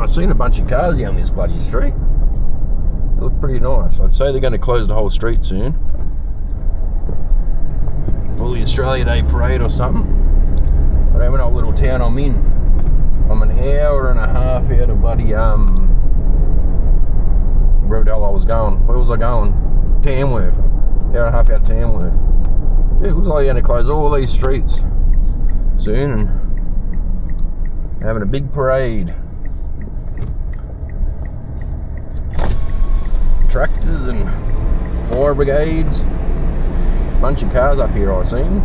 I've seen a bunch of cars down this bloody street. They look pretty nice. I'd say they're going to close the whole street soon for the Australia Day parade or something. I don't even know what little town I'm in. I'm an hour and a half out of bloody wherever the hell I was going. Where was I going? Tamworth. Hour and a half out of Tamworth. Yeah, it looks like they're going to close all these streets soon and having a big parade. Tractors and fire brigades. Bunch of cars up here I've seen.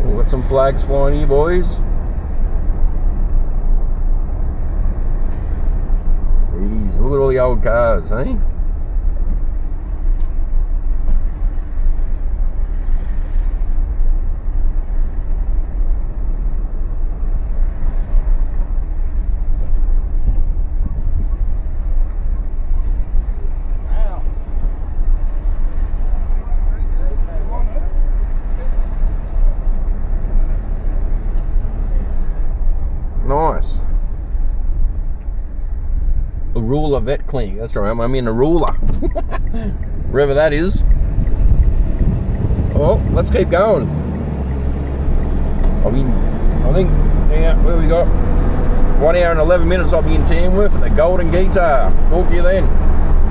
We've got some flags flying here, boys. Jeez, look at all the old cars, eh? Nice. Ruler Vet Clinic. That's right. I'm in a ruler. Wherever that is. Oh, let's keep going. I think, yeah, where we got? 1 hour and 11 minutes I'll be in Tamworth for the Golden Guitar. Talk to you then.